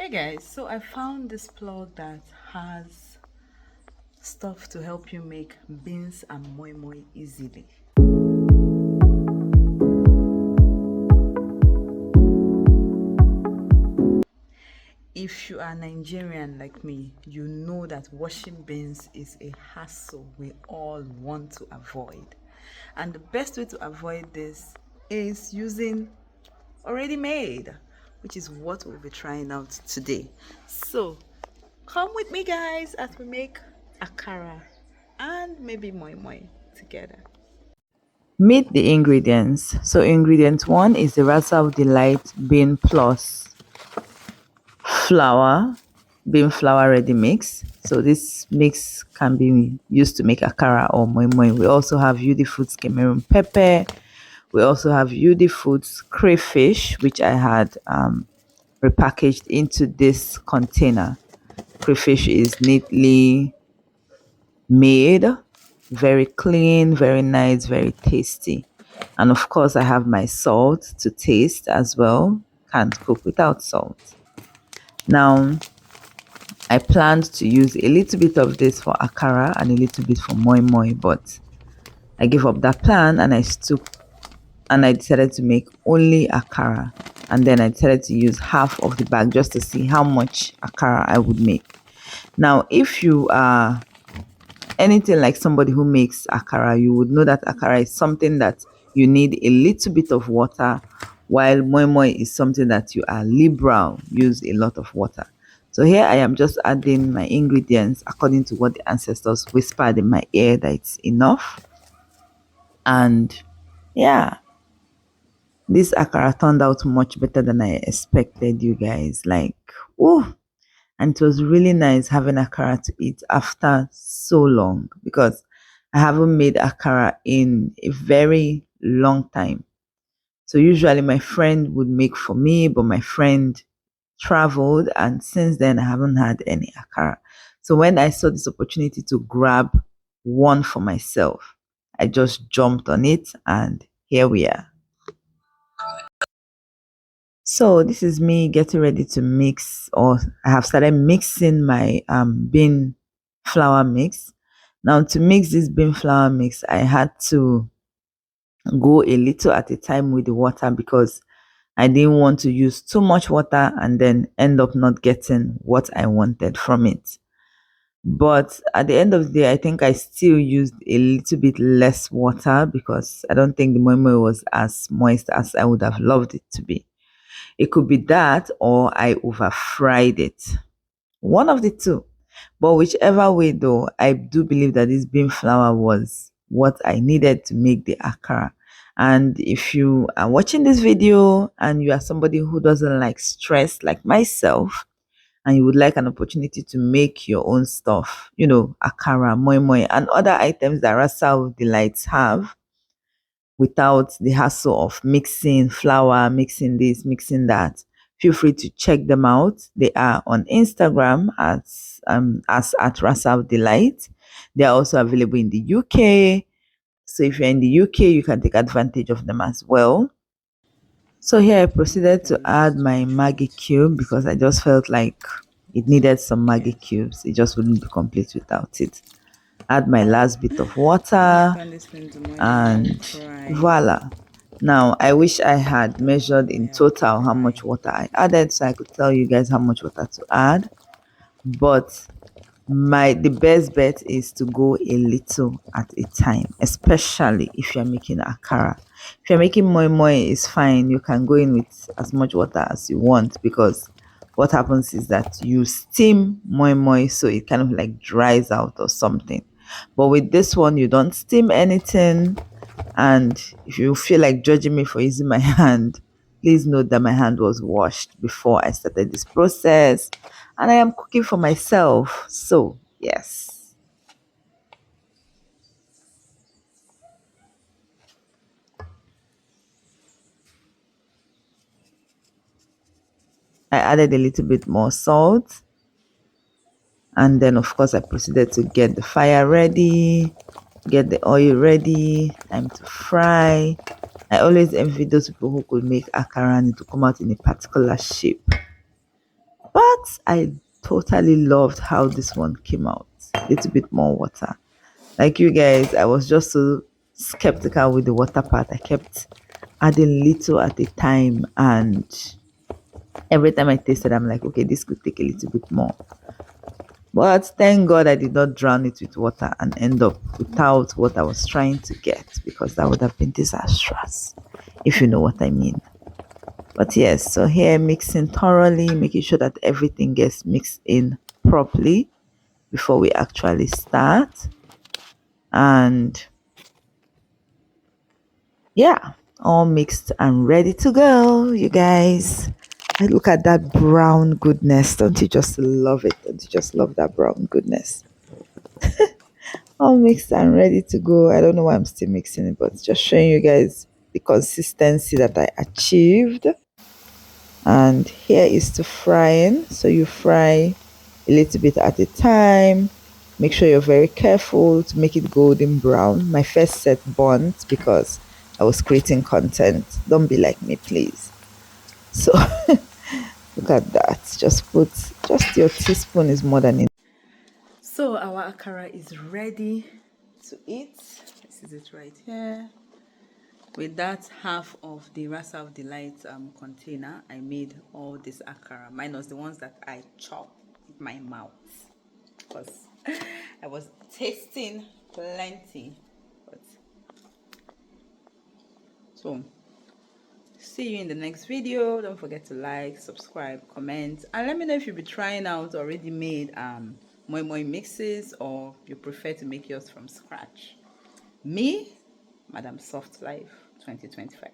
Hey guys, so I found this plug that has stuff to help you make beans and moi moi easily. If you are Nigerian like me, you know that washing beans is a hassle we all want to avoid. And the best way to avoid this is using already made, which is what we'll be trying out today. So come with me, guys, as we make akara and maybe moi moi together. Meet the ingredients. So ingredient one is the Rasa of Delight Bean Plus flour, bean flour ready mix. So this mix can be used to make akara or moi moi. We also have UD Foods Cameroon pepper. We also have UD Foods crayfish, which I had repackaged into this container. Crayfish is neatly made, very clean, very nice, very tasty. And of course, I have my salt to taste as well. Can't cook without salt. Now, I planned to use a little bit of this for akara and a little bit for moi moi, but I gave up that plan and I decided to make only akara. And then I decided to use half of the bag just to see how much akara I would make. Now, if you are anything like somebody who makes akara, you would know that akara is something that you need a little bit of water, while moi moi is something that you are liberal, use a lot of water. So here I am just adding my ingredients according to what the ancestors whispered in my ear that it's enough. And yeah, this akara turned out much better than I expected, you guys. Like, oh, and it was really nice having akara to eat after so long because I haven't made akara in a very long time. So usually my friend would make for me, but my friend traveled, and since then I haven't had any akara. So when I saw this opportunity to grab one for myself, I just jumped on it, and here we are. So this is me getting ready to mix, or I have started mixing my bean flour mix. Now to mix this bean flour mix, I had to go a little at a time with the water because I didn't want to use too much water and then end up not getting what I wanted from it. But at the end of the day, I think I still used a little bit less water because I don't think the moimoi was as moist as I would have loved it to be. It could be that or I over fried it. One of the two. But whichever way though, I do believe that this bean flour was what I needed to make the akara. And if you are watching this video and you are somebody who doesn't like stress like myself, and you would like an opportunity to make your own stuff, akara, moi moi, and other items that Rasa Delights have, without the hassle of mixing flour, mixing this, mixing that. Feel free to check them out. They are on Instagram as at Rasa Delight. They are also available in the UK. So if you're in the UK, you can take advantage of them as well. So here I proceeded to add my Maggie cube because I just felt like it needed some Maggie cubes. It just wouldn't be complete without it. Add my last bit of water Turn this into moi moi. I'll and cry. voila. Now I wish I had measured in I'll total how cry. much water I added so I could tell you guys how much water to add. But the best bet is to go a little at a time, especially if you're making akara. If you're making moi moi, it's fine. You can go in with as much water as you want because what happens is that you steam moi moi so it kind of like dries out or something. But with this one, you don't steam anything. And if you feel like judging me for using my hand, please note that my hand was washed before I started this process. And I am cooking for myself. So, yes. I added a little bit more salt. And then, of course, I proceeded to get the fire ready, get the oil ready, time to fry. I always envy those people who could make akara and it to come out in a particular shape. But I totally loved how this one came out. A little bit more water. Like you guys, I was just so skeptical with the water part. I kept adding little at a time, and every time I tasted, I'm like, okay, this could take a little bit more. But thank God I did not drown it with water and end up without what I was trying to get, because that would have been disastrous, if you know what I mean. But yes, so here mixing thoroughly, making sure that everything gets mixed in properly before we actually start. And yeah, all mixed and ready to go, you guys. And look at that brown goodness. Don't you just love it? Don't you just love that brown goodness? All mixed and ready to go. I don't know why I'm still mixing it, but just showing you guys the consistency that I achieved. And here is to frying. So you fry a little bit at a time. Make sure you're very careful to make it golden brown. My first set burnt because I was creating content. Don't be like me, please. So look at that. Just your teaspoon is more than enough. So our akara is ready to eat. This is it right here. With that half of the Rasa of Delight container, I made all this akara, minus the ones that I chop with my mouth, because I was tasting plenty. But so see you in the next video. Don't forget to like, subscribe, comment, and let me know if you'll be trying out already made moi moi mixes, or you prefer to make yours from scratch. Me, Madam Soft Life 2025.